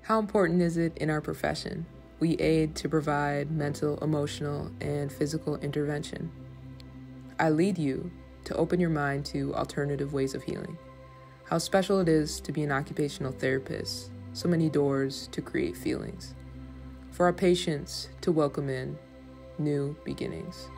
How important is it in our profession? We aid to provide mental, emotional, and physical intervention. I lead you to open your mind to alternative ways of healing. How special it is to be an occupational therapist, so many doors to create feelings. For our patients to welcome in new beginnings.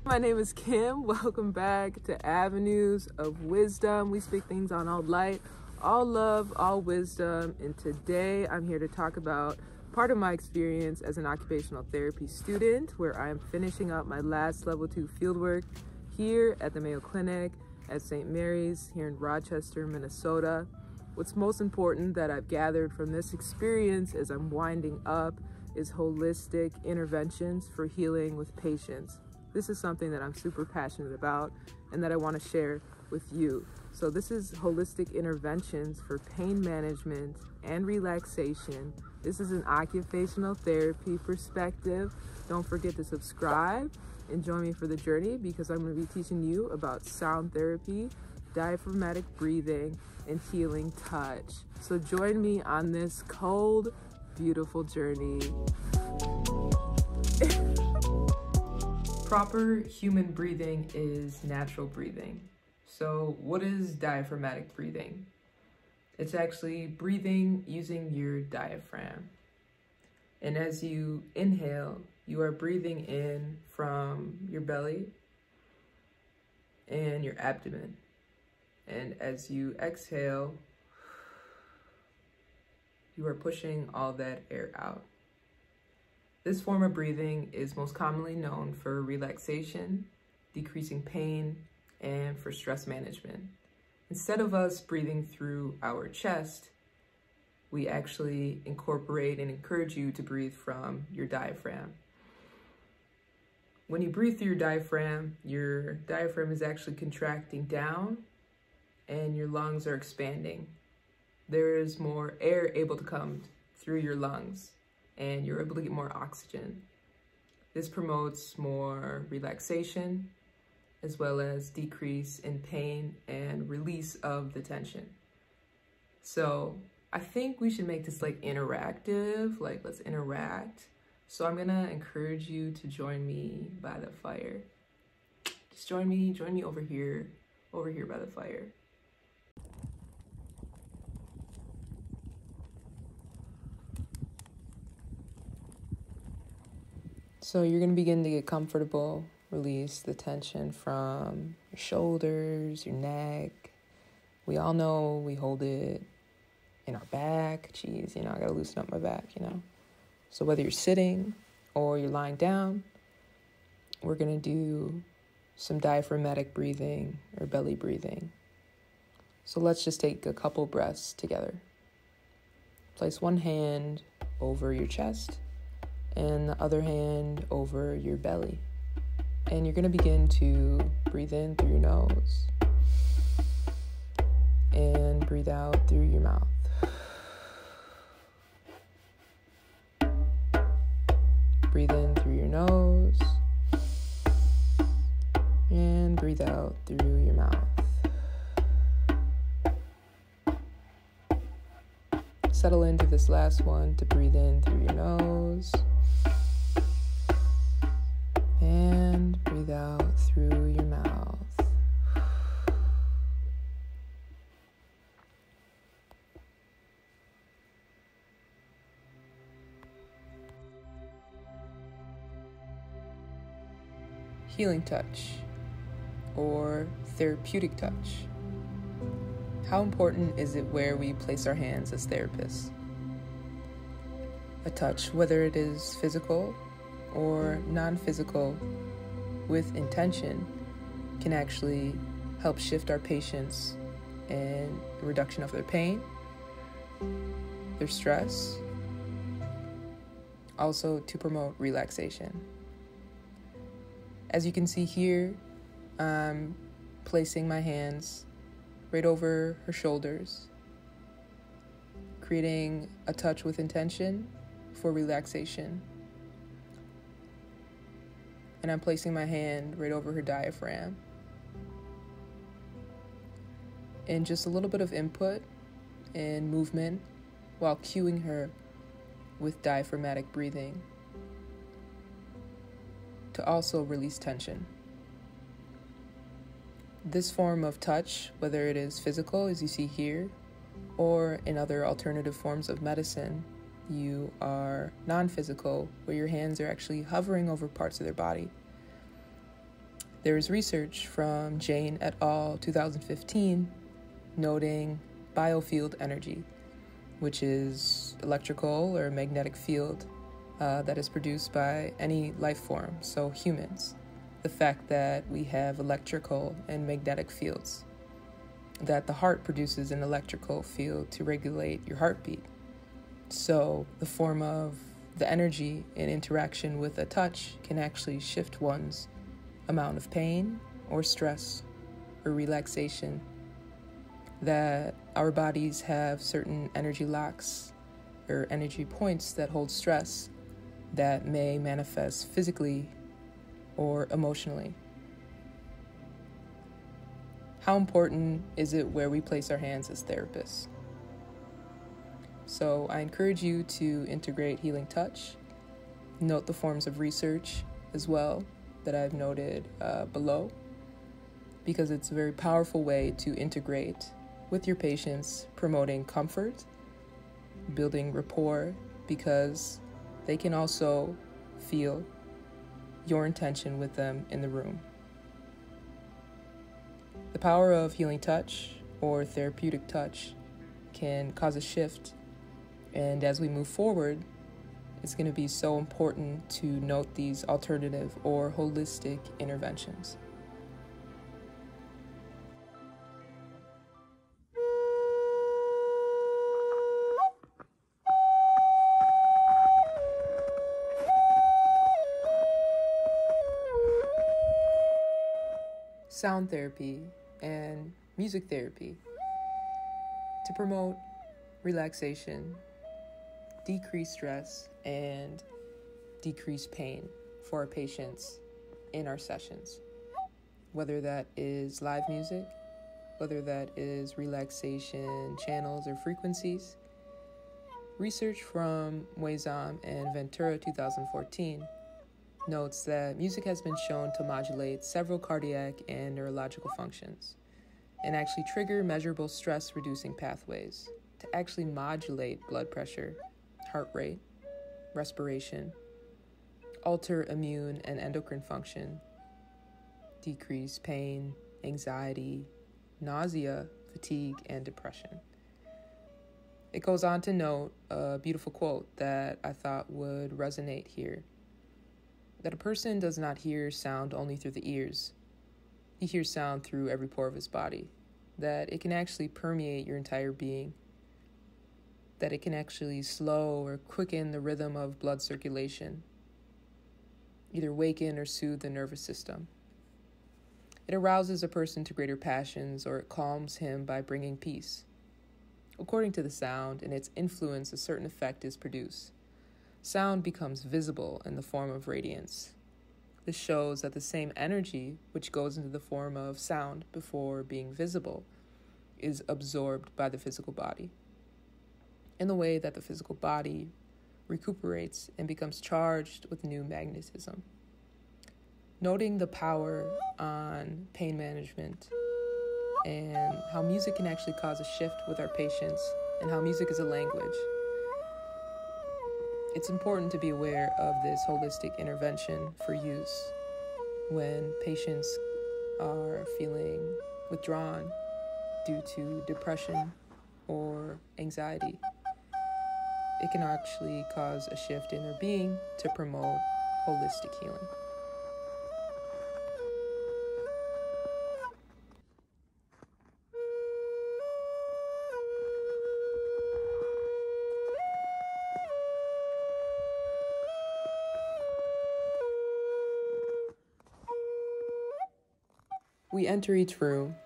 My name is Kim. Welcome back to Avenues of Wisdom. We speak things on all light, all love, all wisdom. And today I'm here to talk about part of my experience as an occupational therapy student, where I am finishing up my last Level II Fieldwork here at the Mayo Clinic at Saint Marys here in Rochester, Minnesota. What's most important that I've gathered from this experience as I'm winding up is holistic interventions for healing with patients. This is something that I'm super passionate about and that I want to share with you. So this is holistic interventions for pain management and relaxation. This is an occupational therapy perspective. Don't forget to subscribe and join me for the journey, because I'm going to be teaching you about sound therapy, diaphragmatic breathing, and healing touch. So join me on this cold, beautiful journey. Proper human breathing is natural breathing. So what is diaphragmatic breathing? It's actually breathing using your diaphragm. And as you inhale, you are breathing in from your belly and your abdomen. And as you exhale, you are pushing all that air out. This form of breathing is most commonly known for relaxation, decreasing pain, and for stress management. Instead of us breathing through our chest, we actually incorporate and encourage you to breathe from your diaphragm. When you breathe through your diaphragm is actually contracting down and your lungs are expanding. There is more air able to come through your lungs, and you're able to get more oxygen. This promotes more relaxation, as well as decrease in pain and release of the tension. So I think we should make this like interactive, like let's interact. So I'm gonna encourage you to join me by the fire. Just join me over here by the fire. So you're gonna begin to get comfortable, release the tension from your shoulders, your neck. We all know we hold it in our back. Geez, I gotta loosen up my back, So whether you're sitting or you're lying down, we're gonna do some diaphragmatic breathing or belly breathing. So let's just take a couple breaths together. Place one hand over your chest and the other hand over your belly. And you're going to begin to breathe in through your nose and breathe out through your mouth. Breathe in through your nose and breathe out through your mouth. Settle into this last one to breathe in through your nose and breathe out through your mouth. Healing touch or therapeutic touch. How important is it where we place our hands as therapists? A touch, whether it is physical or non-physical, with intention, can actually help shift our patients in reduction of their pain, their stress, also to promote relaxation. As you can see here, I'm placing my hands right over her shoulders, creating a touch with intention for relaxation. And I'm placing my hand right over her diaphragm. And just a little bit of input and movement while cueing her with diaphragmatic breathing to also release tension. This form of touch, whether it is physical, as you see here, or in other alternative forms of medicine, you are non-physical, where your hands are actually hovering over parts of their body. There is research from Jane et al. 2015 noting biofield energy, which is electrical or magnetic field that is produced by any life form, so humans. The fact that we have electrical and magnetic fields, that the heart produces an electrical field to regulate your heartbeat. So the form of the energy in interaction with a touch can actually shift one's amount of pain or stress or relaxation. That our bodies have certain energy locks or energy points that hold stress that may manifest physically or emotionally. How important is it where we place our hands as therapists? So I encourage you to integrate healing touch. Note the forms of research as well that I've noted below, because it's a very powerful way to integrate with your patients, promoting comfort, building rapport, because they can also feel your intention with them in the room. The power of healing touch or therapeutic touch can cause a shift, and as we move forward, it's going to be so important to note these alternative or holistic interventions. Sound therapy and music therapy to promote relaxation, decrease stress, and decrease pain for our patients in our sessions. Whether that is live music, whether that is relaxation channels or frequencies. Research from Wazam and Ventura 2014 notes that music has been shown to modulate several cardiac and neurological functions and actually trigger measurable stress-reducing pathways to actually modulate blood pressure, heart rate, respiration, alter immune and endocrine function, decrease pain, anxiety, nausea, fatigue, and depression. It goes on to note a beautiful quote that I thought would resonate here. That a person does not hear sound only through the ears. He hears sound through every pore of his body. That it can actually permeate your entire being. That it can actually slow or quicken the rhythm of blood circulation. Either waken or soothe the nervous system. It arouses a person to greater passions, or it calms him by bringing peace. According to the sound and its influence, a certain effect is produced. Sound becomes visible in the form of radiance. This shows that the same energy which goes into the form of sound before being visible is absorbed by the physical body, in the way that the physical body recuperates and becomes charged with new magnetism. Noting the power on pain management and how music can actually cause a shift with our patients and how music is a language. It's important to be aware of this holistic intervention for use when patients are feeling withdrawn due to depression or anxiety. It can actually cause a shift in their being to promote holistic healing. We enter each room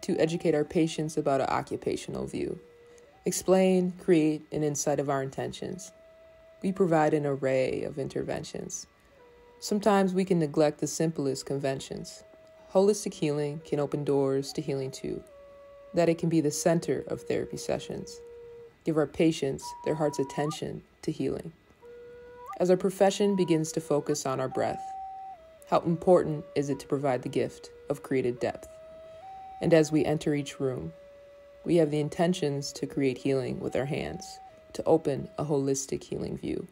to educate our patients about an occupational view, explain, create an insight of our intentions. We provide an array of interventions. Sometimes we can neglect the simplest conventions. Holistic healing can open doors to healing too, that it can be the center of therapy sessions. Give our patients their heart's attention to healing. As our profession begins to focus on our breath, how important is it to provide the gift of creative depth? And as we enter each room, we have the intentions to create healing with our hands, to open a holistic healing view.